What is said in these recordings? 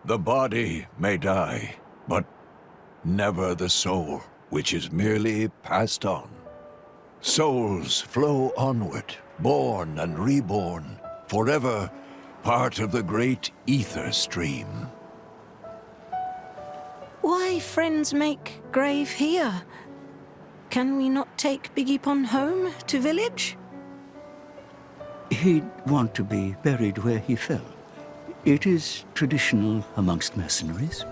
The body may die, but never the soul, which is merely passed on. Souls flow onward, born and reborn, forever part of the great ether stream. Why friends make grave here? Can we not take Biggiepon home to village? He'd want to be buried where he fell. It is traditional amongst mercenaries.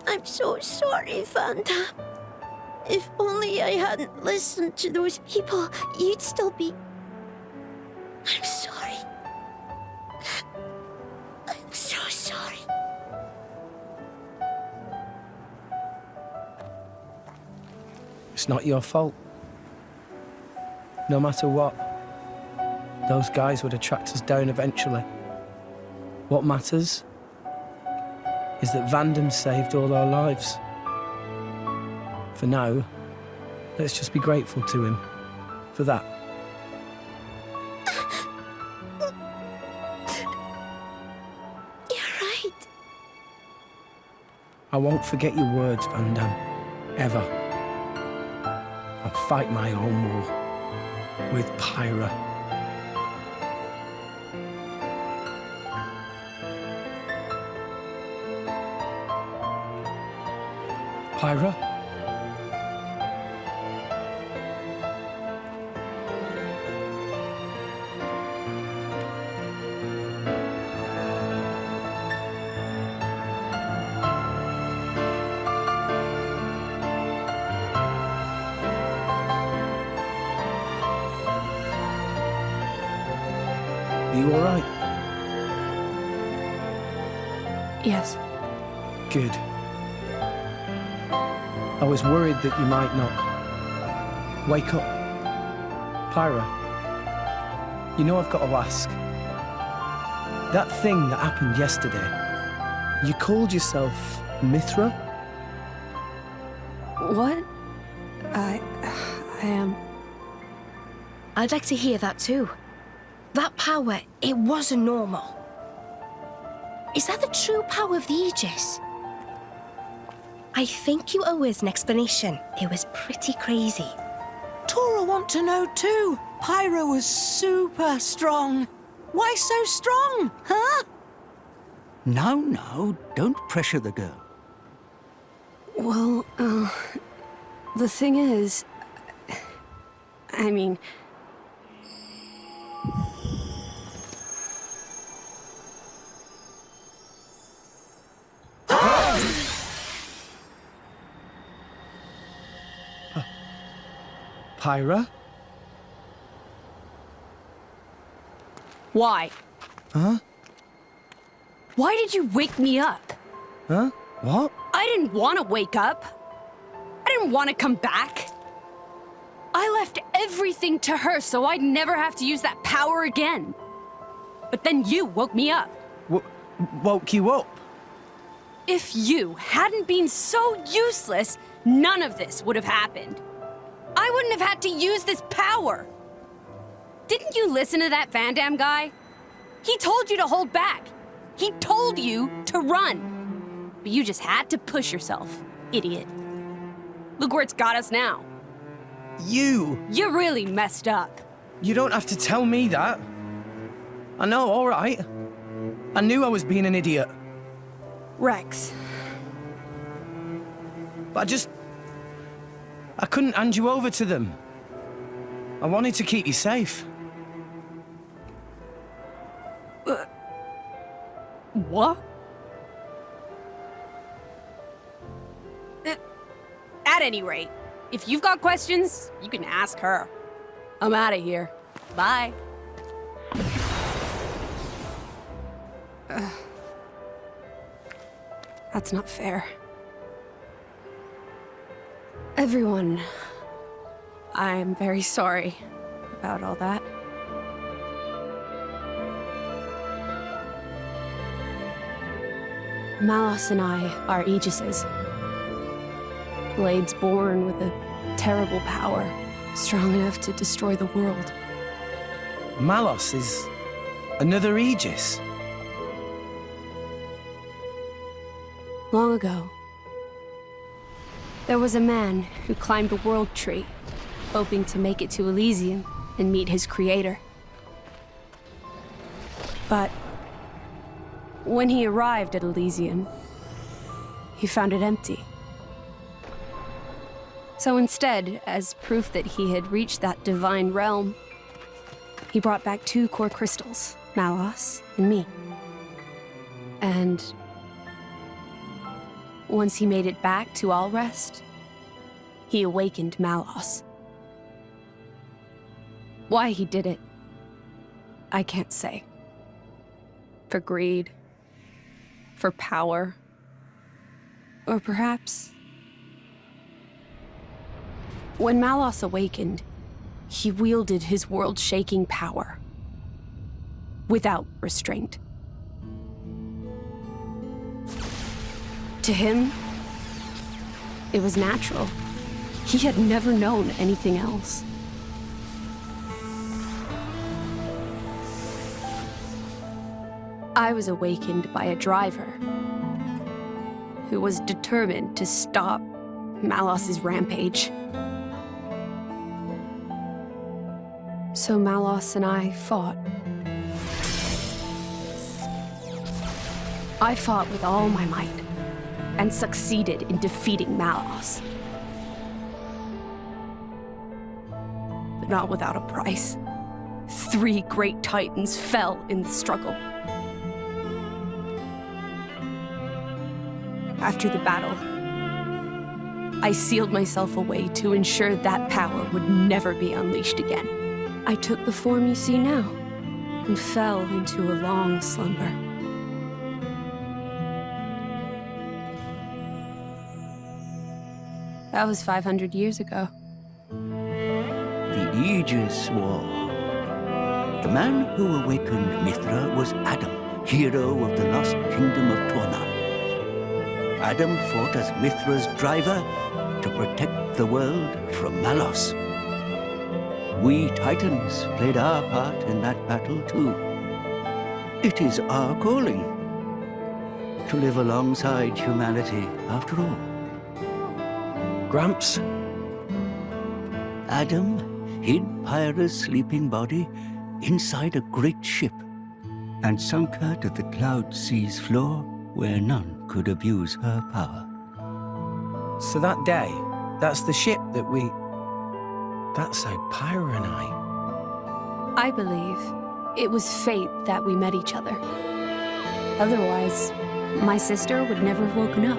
I'm so sorry, Vanda. If only I hadn't listened to those people, you'd still be... I'm sorry. I'm so sorry. It's not your fault. No matter what, those guys would have tracked us down eventually. What matters is that Vandam saved all our lives. For now, let's just be grateful to him for that. You're right. I won't forget your words, Vandam, ever. I'll fight my own war with Pyra. Pyra? Are you all right? Yes. Good. I was worried that you might not. Wake up. Pyra, you know I've got to ask. That thing that happened yesterday, you called yourself Mithra? What? I am... I'd like to hear that too. That power, it wasn't normal. Is that the true power of the Aegis? I think you owe us an explanation. It was pretty crazy. Tora want to know too. Pyra was super strong. Why so strong, huh? No, don't pressure the girl. Well, the thing is... I mean... Pyra? Why? Huh? Why did you wake me up? Huh? What? I didn't want to wake up. I didn't want to come back. I left everything to her so I'd never have to use that power again. But then you woke me up. Woke you up? If you hadn't been so useless, none of this would have happened. I wouldn't have had to use this power. Didn't you listen to that Vandam guy? He told you to hold back. He told you to run. But you just had to push yourself, idiot. Look where it's got us now. You really messed up. You don't have to tell me that. I know, all right. I knew I was being an idiot. Rex. But I couldn't hand you over to them. I wanted to keep you safe. What? At any rate, if you've got questions, you can ask her. I'm out of here. Bye. That's not fair. Everyone, I'm very sorry about all that. Malos and I are Aegises. Blades born with a terrible power. strong enough to destroy the world. Malos is another Aegis. Long ago, there was a man who climbed a world tree, hoping to make it to Elysium and meet his creator. But when he arrived at Elysium, he found it empty. So instead, as proof that he had reached that divine realm, he brought back 2 core crystals, Malos and me. And once he made it back to Allrest, he awakened Malos. Why he did it, I can't say. For greed, for power, or perhaps... When Malos awakened, he wielded his world-shaking power without restraint. To him, it was natural. He had never known anything else. I was awakened by a driver who was determined to stop Malos's rampage. So Malos and I fought. I fought with all my might and succeeded in defeating Malos. But not without a price. 3 great titans fell in the struggle. After the battle, I sealed myself away to ensure that power would never be unleashed again. I took the form you see now and fell into a long slumber. That was 500 years ago. The Aegis War. The man who awakened Mithra was Adam, hero of the lost kingdom of Torna. Adam fought as Mithra's driver to protect the world from Malos. We Titans played our part in that battle too. It is our calling to live alongside humanity after all. Gramps? Adam hid Pyra's sleeping body inside a great ship and sunk her to the cloud sea's floor where none could abuse her power. So that day, that's the ship that we... That's how Pyra and I believe it was fate that we met each other. Otherwise, my sister would never have woken up.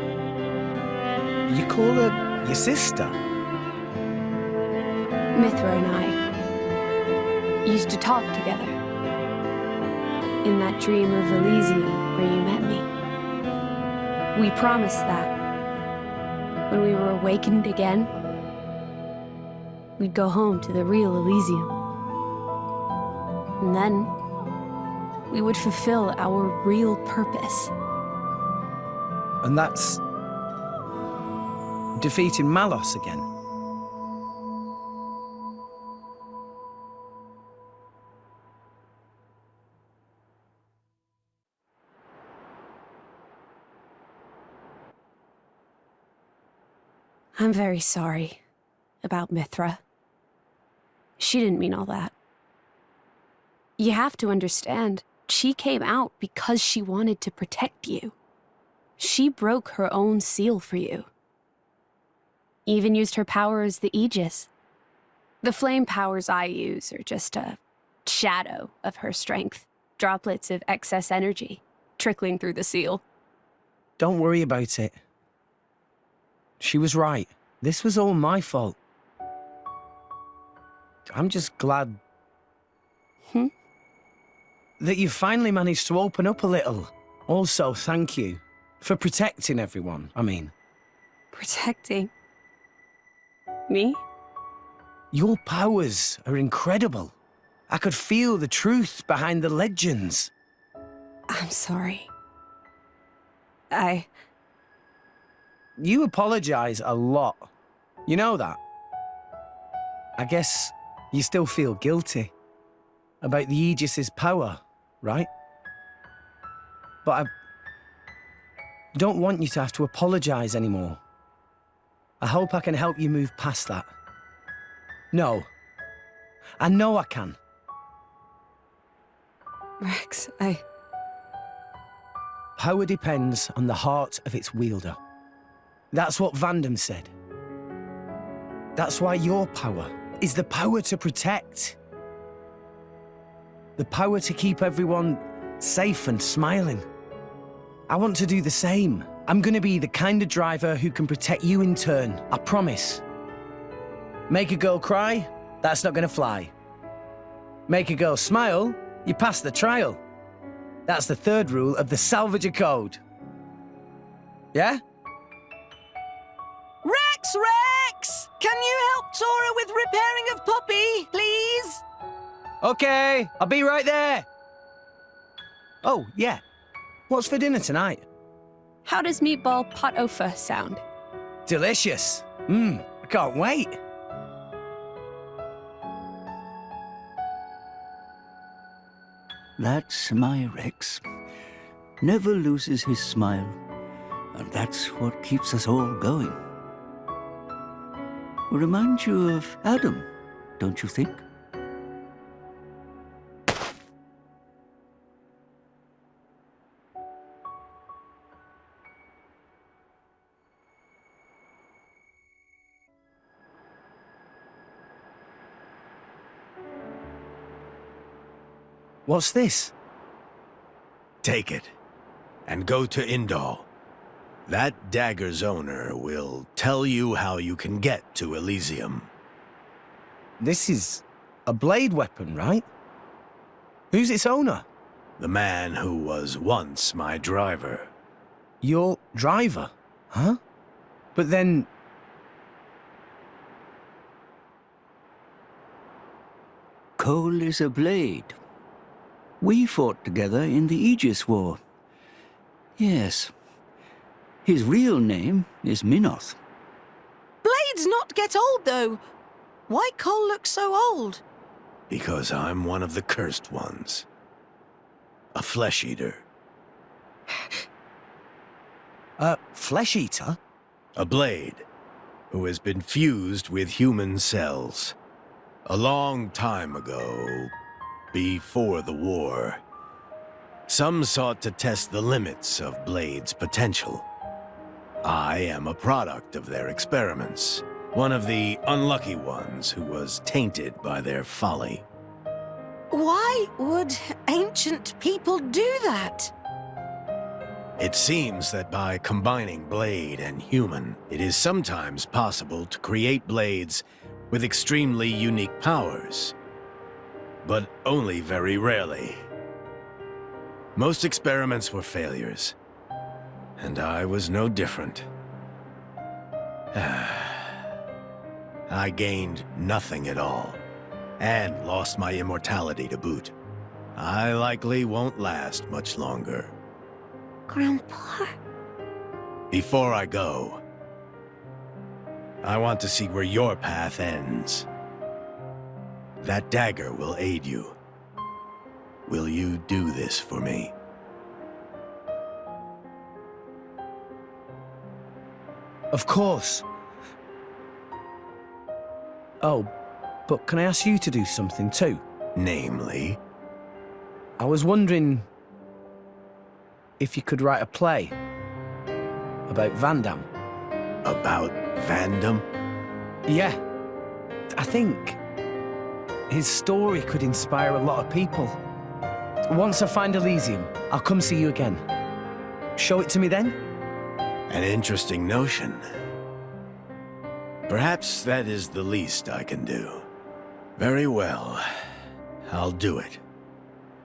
You call her your sister? Mithra and I used to talk together. In that dream of Elysium where you met me. We promised that when we were awakened again, we'd go home to the real Elysium. And then we would fulfill our real purpose. And that's... defeating Malos again. I'm very sorry about Mithra. She didn't mean all that. You have to understand, she came out because she wanted to protect you. She broke her own seal for you. Even used her power as the Aegis. The flame powers I use are just a shadow of her strength. Droplets of excess energy trickling through the seal. Don't worry about it. She was right. This was all my fault. I'm just glad... that you finally managed to open up a little. Also, thank you for protecting everyone, I mean. Protecting? Me? Your powers are incredible. I could feel the truth behind the legends. I'm sorry. You apologize a lot. You know that? I guess you still feel guilty about the Aegis's power, right? But I don't want you to have to apologize anymore. I hope I can help you move past that. No. I know I can. Rex, Power depends on the heart of its wielder. That's what Vandam said. That's why your power is the power to protect. The power to keep everyone safe and smiling. I want to do the same. I'm gonna be the kind of driver who can protect you in turn, I promise. Make a girl cry? That's not gonna fly. Make a girl smile? You pass the trial. That's the third rule of the Salvager Code. Yeah? Rex! Can you help Tora with repairing of Poppy, please? Okay, I'll be right there. Oh, yeah. What's for dinner tonight? how does meatball pot au feu sound? Delicious. I can't wait. That's my Rex. Never loses his smile. And that's what keeps us all going. Reminds you of Adam, don't you think? What's this? Take it, and go to Indal. That dagger's owner will tell you how you can get to Elysium. This is a blade weapon, right? Who's its owner? The man who was once my driver. Your driver? Huh? But then... Cole is a blade. We fought together in the Aegis War. Yes. His real name is Minoth. Blades not get old, though. Why Cole look so old? Because I'm one of the cursed ones. A flesh-eater. A flesh-eater? A blade who has been fused with human cells. A long time ago, before the war, some sought to test the limits of Blade's potential. I am a product of their experiments, one of the unlucky ones who was tainted by their folly. Why would ancient people do that? It seems that by combining Blade and human, it is sometimes possible to create blades with extremely unique powers, but only very rarely. Most experiments were failures, and I was no different. I gained nothing at all, and lost my immortality to boot. I likely won't last much longer. Grandpa? Before I go, I want to see where your path ends. That dagger will aid you. Will you do this for me? Of course. Oh, but can I ask you to do something too? Namely? I was wondering if you could write a play about Vandam. About Vandam? Yeah. I think his story could inspire a lot of people. Once I find Elysium, I'll come see you again. Show it to me then? An interesting notion. Perhaps that is the least I can do. Very well. I'll do it.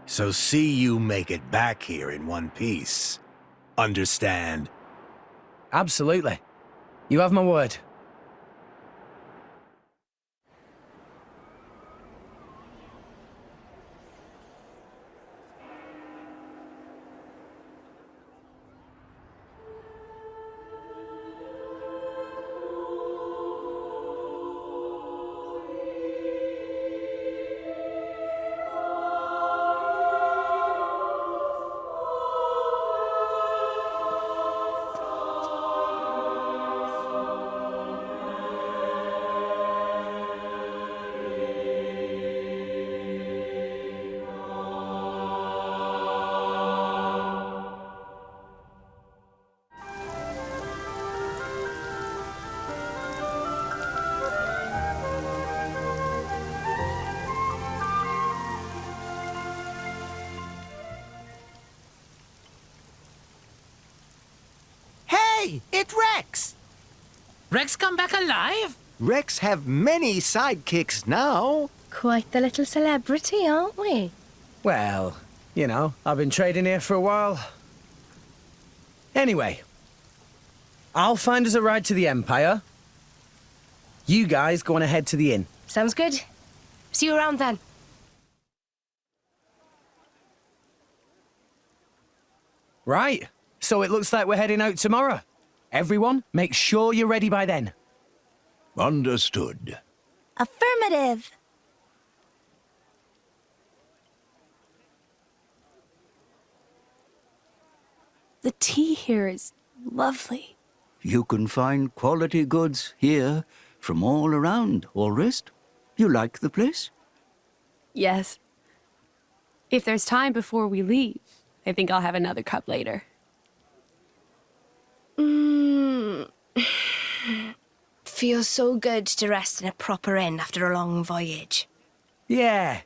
So see you make it back here in one piece. Understand? Absolutely. You have my word. But Rex! Rex come back alive? Rex have many sidekicks now. Quite the little celebrity, aren't we? Well, you know, I've been trading here for a while. Anyway, I'll find us a ride to the Empire. You guys go on ahead to the inn. Sounds good. See you around then. Right, so it looks like we're heading out tomorrow. Everyone, make sure you're ready by then. Understood. Affirmative. The tea here is lovely. You can find quality goods here from all around, Allrest. You like the place? Yes. If there's time before we leave, I think I'll have another cup later. Feels so good to rest in a proper inn after a long voyage. Yeah,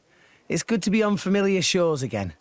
it's good to be on familiar shores again.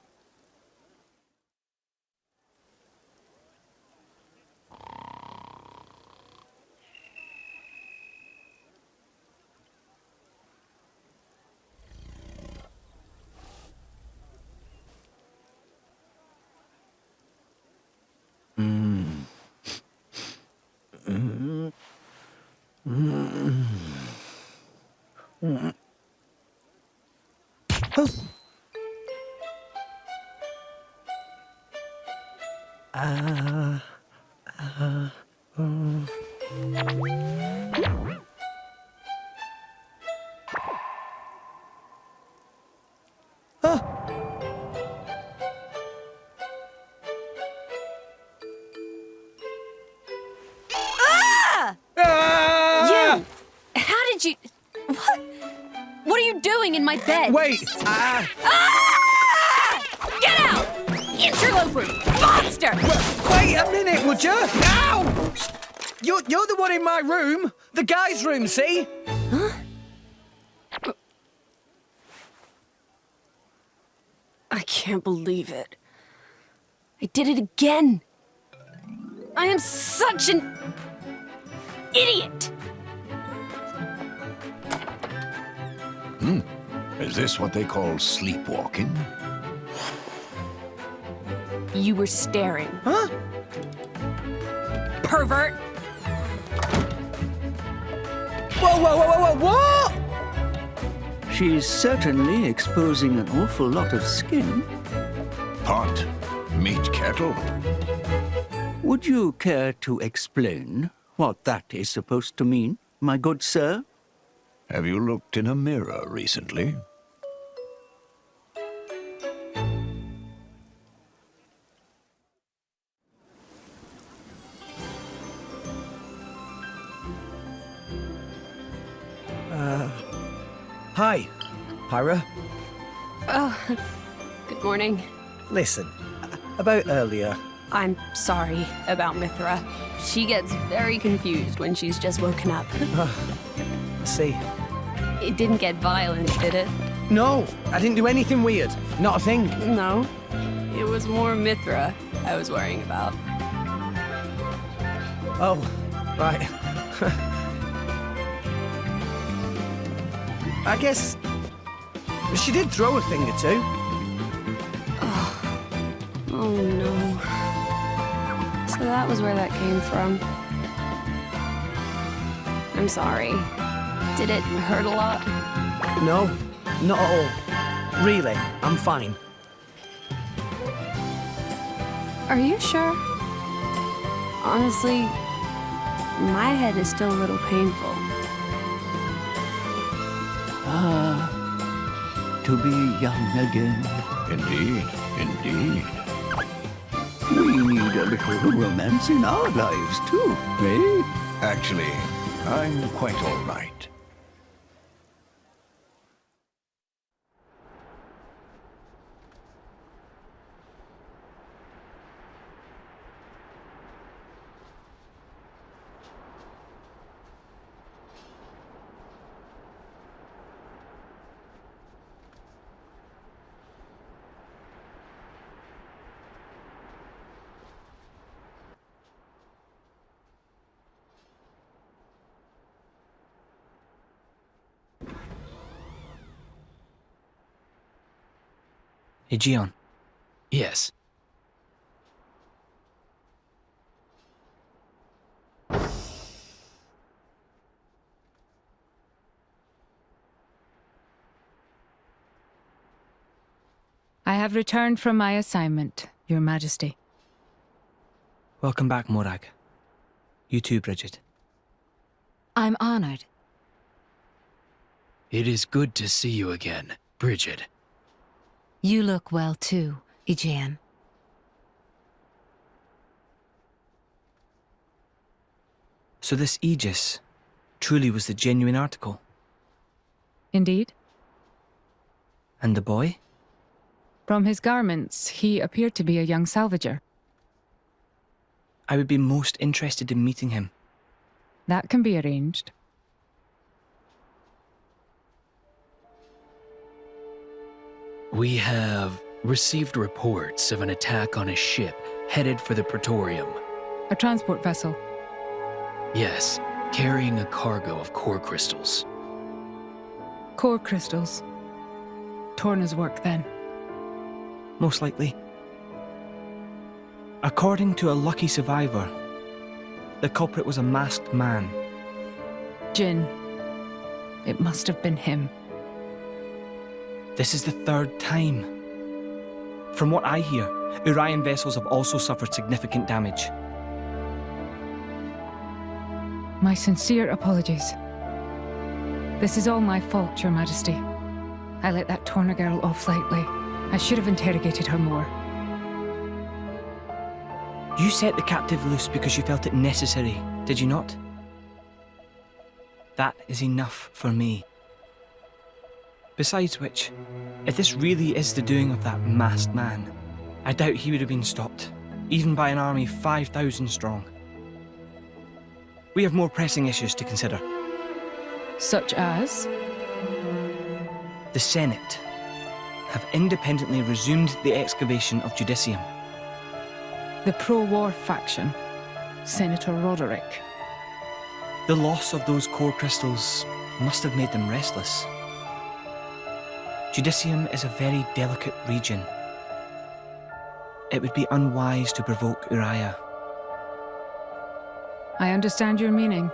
You! How did you... What? What are you doing in my bed? Wait! Get out! Interloper! Monster! Wait a minute, would you? Ow! You're the one in my room. The guy's room, see? Huh? I can't believe it. I did it again. I am such an idiot. Is this what they call sleepwalking? You were staring. Huh? Pervert! Whoa, what? She's certainly exposing an awful lot of skin. Pot, meat kettle. Would you care to explain what that is supposed to mean, my good sir? Have you looked in a mirror recently? Hi, Pyra. Oh, good morning. Listen, about earlier. I'm sorry about Mithra. She gets very confused when she's just woken up. I see. It didn't get violent, did it? No, I didn't do anything weird. Not a thing. No. It was more Mithra I was worrying about. Oh, right. I guess she did throw a thing or two. Oh no. So that was where that came from. I'm sorry. Did it hurt a lot? No, not at all. Really, I'm fine. Are you sure? Honestly, my head is still a little painful. To be young again. Indeed, indeed. We need a little romance in our lives, too, eh? Actually, I'm quite all right. Aegeon. Yes. I have returned from my assignment, Your Majesty. Welcome back, Morag. You too, Bridget. I'm honored. It is good to see you again, Bridget. You look well too, Aegeon. So this Aegis truly was the genuine article? Indeed. And the boy? From his garments, he appeared to be a young salvager. I would be most interested in meeting him. That can be arranged. We have received reports of an attack on a ship headed for the Praetorium. A transport vessel. Yes, carrying a cargo of core crystals. Core crystals. Torna's work, then. Most likely. According to a lucky survivor, the culprit was a masked man. Jin. It must have been him. This is the third time. From what I hear, Urian vessels have also suffered significant damage. My sincere apologies. This is all my fault, Your Majesty. I let that Torna girl off lightly. I should have interrogated her more. You set the captive loose because you felt it necessary, did you not? That is enough for me. Besides which, if this really is the doing of that masked man, I doubt he would have been stopped, even by an army 5,000 strong. We have more pressing issues to consider. Such as? The Senate have independently resumed the excavation of Judicium. The pro-war faction. Senator Roderick. The loss of those core crystals must have made them restless. Judicium is a very delicate region. It would be unwise to provoke Uriah. I understand your meaning.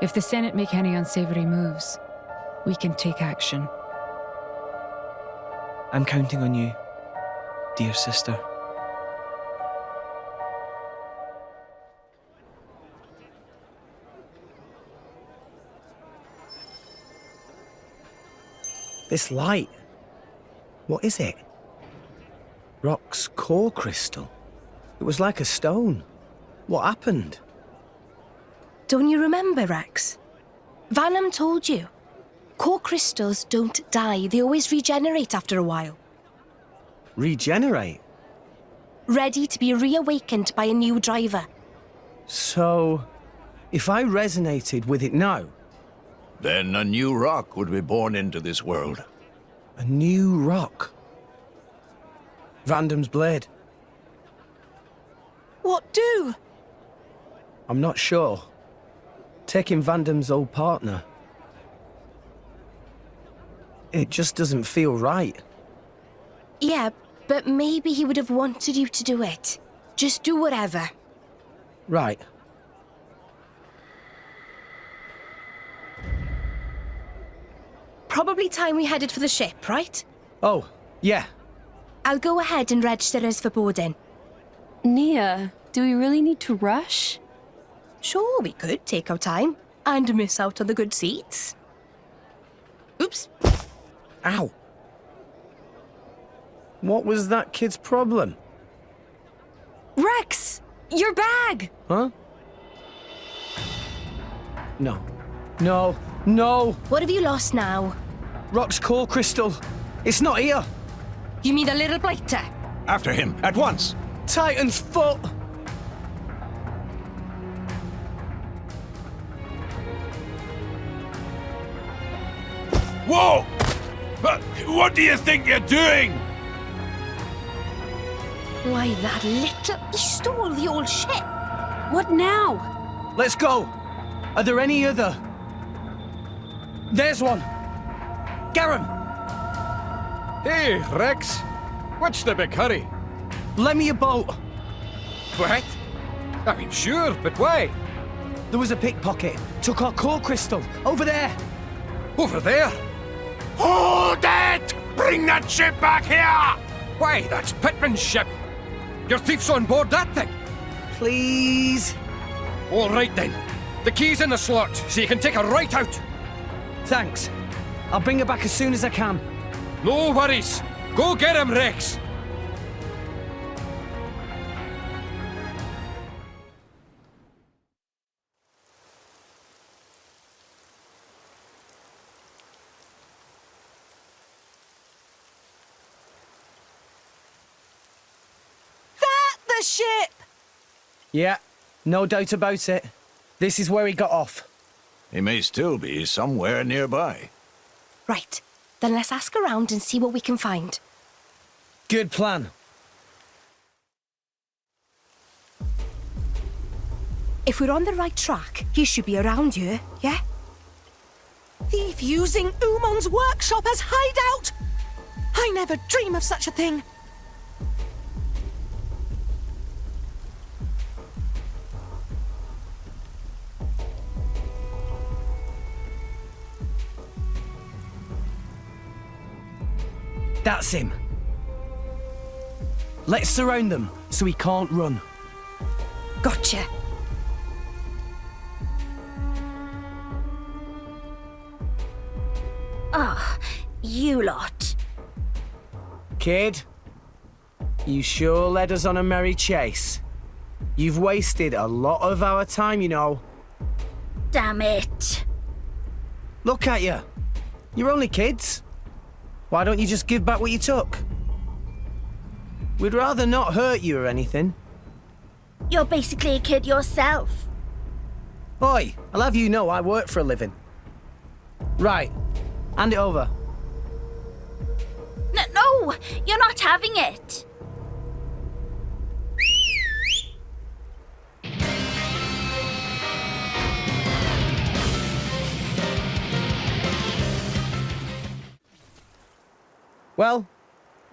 If the Senate make any unsavory moves, we can take action. I'm counting on you, dear sister. This light, what is it? Rock's core crystal. It was like a stone. What happened? Don't you remember, Rex? Vanham told you. Core crystals don't die. They always regenerate after a while. Regenerate? Ready to be reawakened by a new driver. So, if I resonated with it now, Then a new rock would be born into this world. a new rock. Vandam's blade. What do? I'm not sure. Taking Vandam's old partner. It just doesn't feel right. Yeah, but maybe he would have wanted you to do it. Just do whatever. Right. Probably time we headed for the ship, right? Oh, yeah. I'll go ahead and register us for boarding. Nia, do we really need to rush? Sure, we could take our time and miss out on the good seats. Oops. Ow. What was that kid's problem? Rex! Your bag! Huh? No. No. No! What have you lost now? Rock's core crystal. It's not here. You mean the little blighter? After him, at once! Titan's foot! Whoa! What do you think you're doing? Why, that little... He stole the old ship. What now? Let's go! Are there any other? There's one! Garum! Hey, Rex. What's the big hurry? Lend me your boat. What? I mean, sure, but why? There was a pickpocket. Took our core crystal. Over there. Over there? Hold it! Bring that ship back here! Why, that's Pittman's ship. Your thief's on board that thing. Please. All right, then. The key's in the slot, so you can take her right out. Thanks. I'll bring her back as soon as I can. No worries. Go get him, Rex. The ship! Yeah, no doubt about it. This is where he got off. He may still be somewhere nearby. Right, then let's ask around and see what we can find. Good plan. If we're on the right track, he should be around here, yeah? Thief using Umon's workshop as hideout! I never dream of such a thing. That's him. Let's surround them so he can't run. Gotcha. Ah, you lot. Kid, you sure led us on a merry chase. You've wasted a lot of our time, you know. Damn it. Look at you. You're only kids. Why don't you just give back what you took? We'd rather not hurt you or anything. You're basically a kid yourself. Oi, I'll have you know I work for a living. Right, hand it over. No, you're not having it. Well,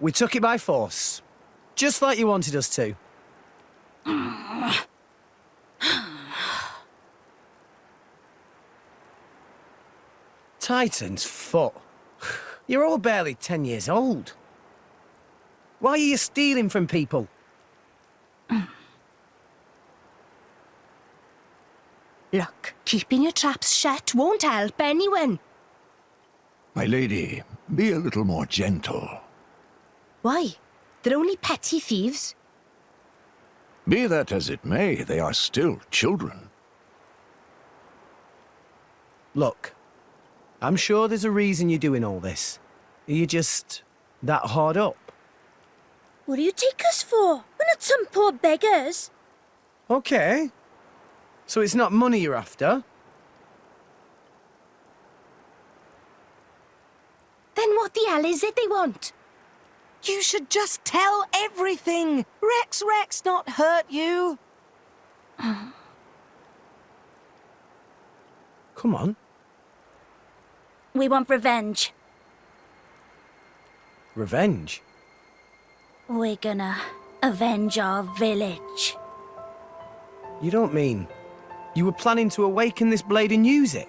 we took it by force. Just like you wanted us to. Titan's foot. You're all barely 10 years old. Why are you stealing from people? Look, keeping your traps shut won't help anyone. My lady, be a little more gentle. Why? They're only petty thieves. Be that as it may, they are still children. Look, I'm sure there's a reason you're doing all this. Are you just that hard up? What do you take us for? We're not some poor beggars. Okay. So it's not money you're after? Then what the hell is it they want? You should just tell everything. Rex not hurt you. Come on. We want revenge. Revenge? We're gonna avenge our village. You don't mean you were planning to awaken this blade and use it?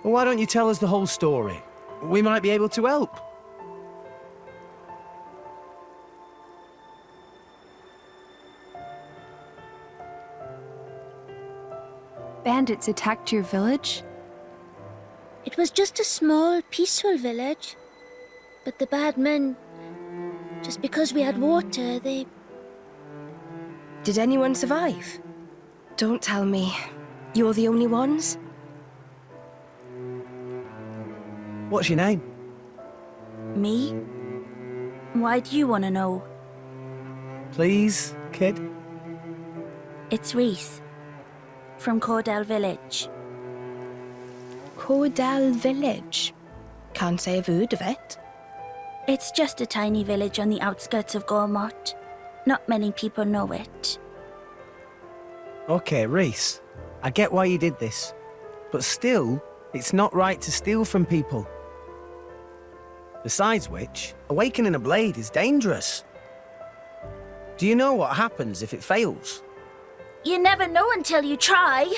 Well, why don't you tell us the whole story? We might be able to help. Bandits attacked your village? It was just a small, peaceful village. But the bad men, just because we had water, they... Did anyone survive? Don't tell me. You're the only ones? What's your name? Me? Why do you want to know? Please, kid? It's Reese. From Cordell Village. Cordell Village? Can't say I've heard of it. It's just a tiny village on the outskirts of Gormott. Not many people know it. Okay, Reese. I get why you did this. But still, it's not right to steal from people. Besides which, awakening a blade is dangerous. Do you know what happens if it fails? You never know until you try.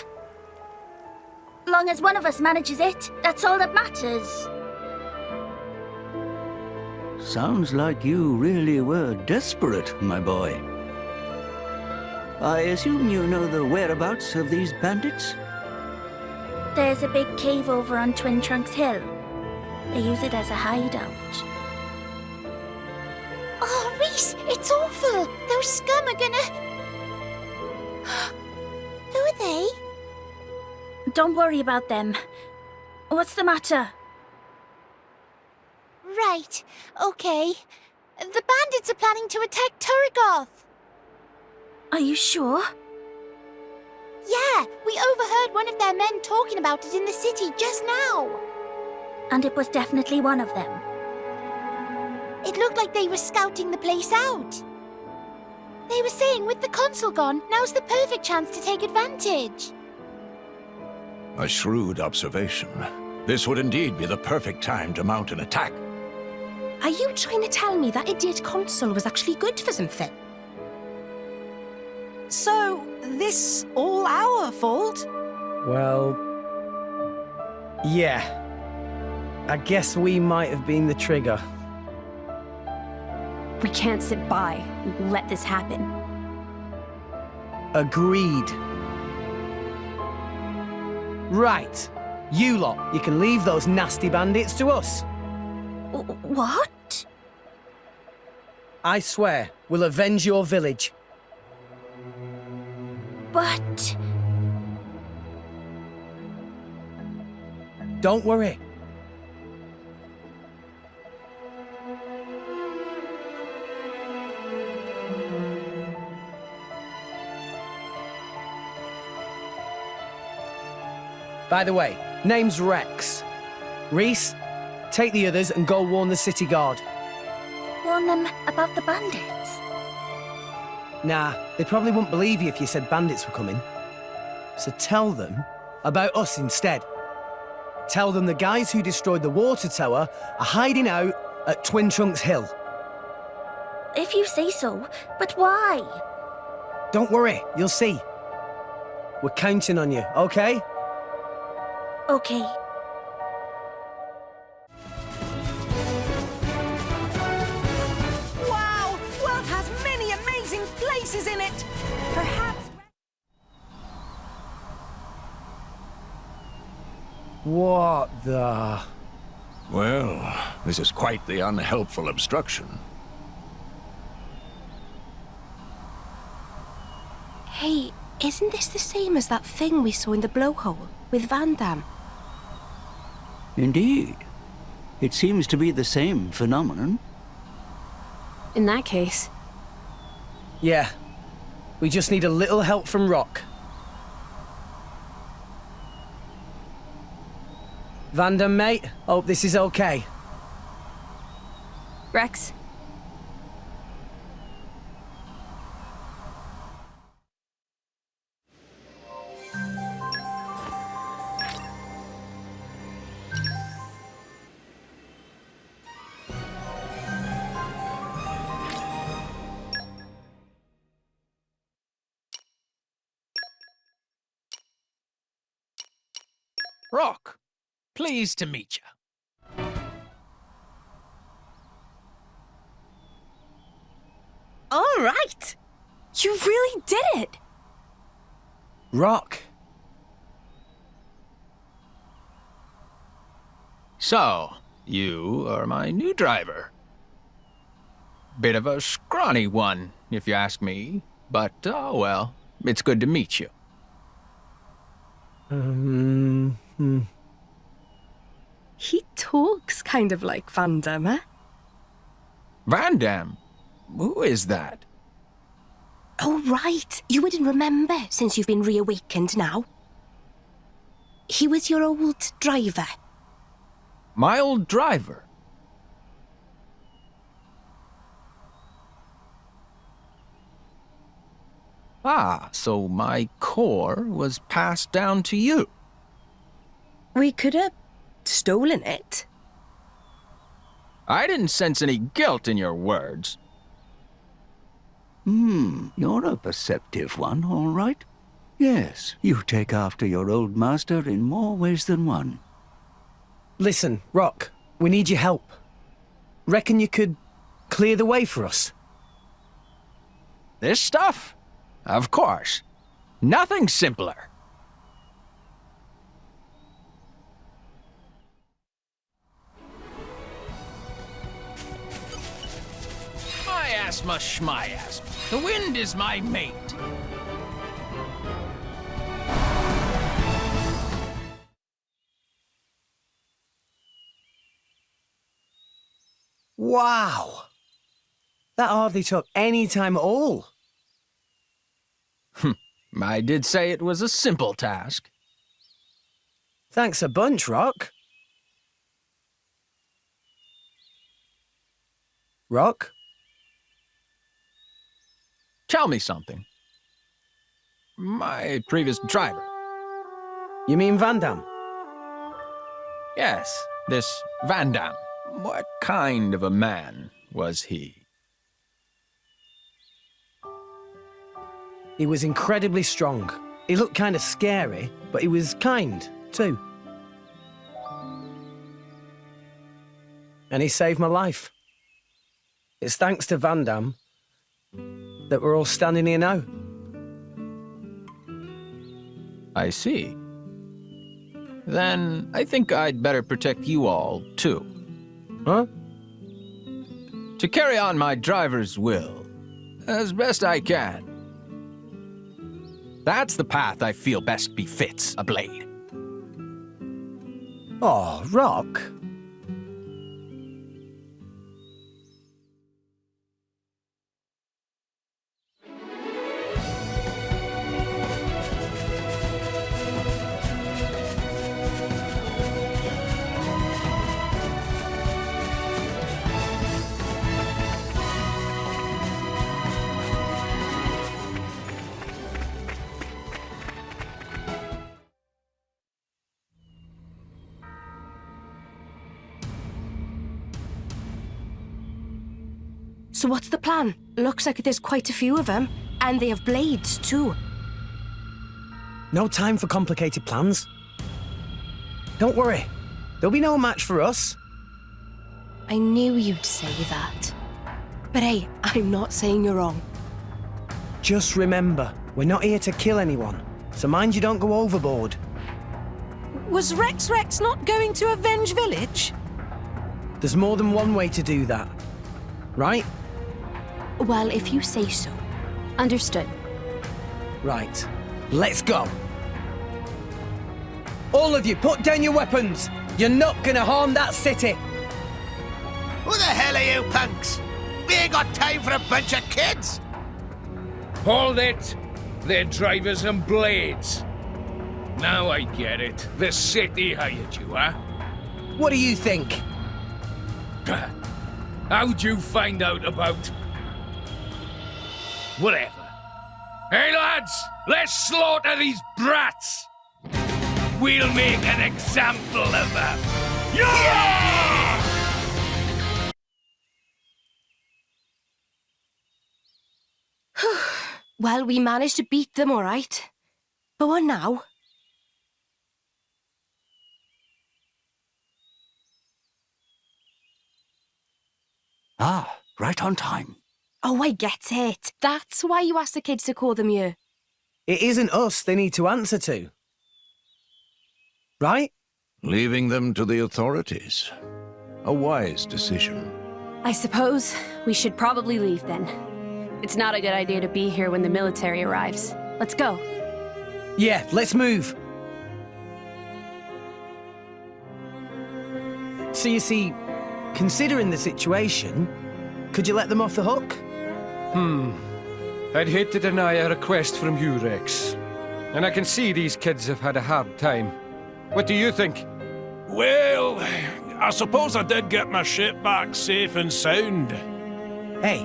Long as one of us manages it, that's all that matters. Sounds like you really were desperate, my boy. I assume you know the whereabouts of these bandits? There's a big cave over on Twin Trunks Hill. They use it as a hideout. Oh, Reese, it's awful. Those scum are gonna... Who are they? Don't worry about them. What's the matter? Right, okay. The bandits are planning to attack Turrigoth. Are you sure? Yeah, we overheard one of their men talking about it in the city just now. And it was definitely one of them. It looked like they were scouting the place out. They were saying with the consul gone, now's the perfect chance to take advantage. A shrewd observation. This would indeed be the perfect time to mount an attack. Are you trying to tell me that idiot consul was actually good for something? So, this all our fault? Well... yeah. I guess we might have been the trigger. We can't sit by and let this happen. Agreed. Right. You lot, you can leave those nasty bandits to us. What? I swear, we'll avenge your village. But... Don't worry. By the way, name's Rex. Reese, take the others and go warn the city guard. Warn them about the bandits? Nah, they probably wouldn't believe you if you said bandits were coming. So tell them about us instead. Tell them the guys who destroyed the water tower are hiding out at Twin Trunks Hill. If you say so, but why? Don't worry, you'll see. We're counting on you, okay? Okay. Wow! World has many amazing places in it! Perhaps... What the... Well, this is quite the unhelpful obstruction. Hey, isn't this the same as that thing we saw in the blowhole with Van Damme? Indeed. It seems to be the same phenomenon. In that case... Yeah. We just need a little help from Rock. Van Damme, mate. Hope this is okay. Rex? Rock, pleased to meet you. All right! You really did it! Rock. So, you are my new driver. Bit of a scrawny one, if you ask me. But, oh well, it's good to meet you. He talks kind of like Van Damme, eh? Van Damme? Who is that? Oh, right. You wouldn't remember since you've been reawakened now. He was your old driver. My old driver? Ah, so my core was passed down to you. We could have stolen it. I didn't sense any guilt in your words. You're a perceptive one, all right. Yes, you take after your old master in more ways than one. Listen, Rock, we need your help. Reckon you could clear the way for us? This stuff? Of course. Nothing simpler. My ass must schmy ass. The wind is my mate. Wow! That hardly took any time at all. I did say it was a simple task. Thanks a bunch, Rock. Rock? Tell me something. My previous driver. You mean Van Damme? Yes, this Van Damme. What kind of a man was he? He was incredibly strong. He looked kind of scary, but he was kind, too. And he saved my life. It's thanks to Van Damme that we're all standing here now. I see. Then I think I'd better protect you all, too. Huh? To carry on my driver's will, as best I can. That's the path I feel best befits a blade. Oh, Rock. So what's the plan? Looks like there's quite a few of them, and they have blades too. No time for complicated plans. Don't worry, there'll be no match for us. I knew you'd say that. But hey, I'm not saying you're wrong. Just remember, we're not here to kill anyone, so mind you don't go overboard. Was Rex not going to avenge Village? There's more than one way to do that, right? Well, if you say so. Understood. Right, let's go. All of you, put down your weapons. You're not gonna harm that city. Who the hell are you punks? We ain't got time for a bunch of kids. Hold it! They're drivers and blades. Now I get it. The city hired you, huh? What do you think? How'd you find out about... Whatever. Hey lads, let's slaughter these brats! We'll make an example of them! Yeah! Well, we managed to beat them, all right. But what now? Ah, right on time. Oh, I get it. That's why you asked the kids to call them you. It isn't us they need to answer to. Right? Leaving them to the authorities. A wise decision. I suppose we should probably leave then. It's not a good idea to be here when the military arrives. Let's go. Yeah, let's move. So you see, considering the situation, could you let them off the hook? I'd hate to deny a request from you, Rex. And I can see these kids have had a hard time. What do you think? Well, I suppose I did get my ship back safe and sound. Hey,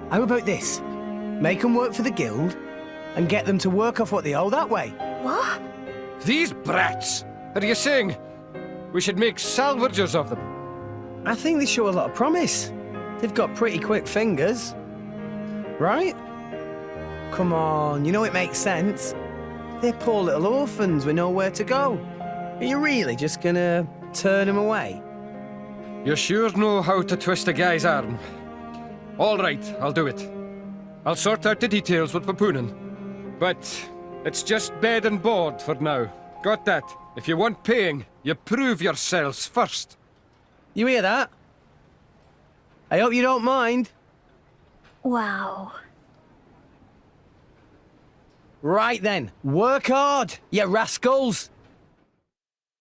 how about this? Make them work for the guild, and get them to work off what they owe that way. What? These brats! Are you saying we should make salvagers of them? I think they show a lot of promise. They've got pretty quick fingers. Right? Come on, you know it makes sense. They're poor little orphans with nowhere to go. Are you really just gonna turn them away? You sure know how to twist a guy's arm. All right, I'll do it. I'll sort out the details with Papunen. But it's just bed and board for now. Got that? If you want paying, you prove yourselves first. You hear that? I hope you don't mind. Wow. Right then, work hard, you rascals!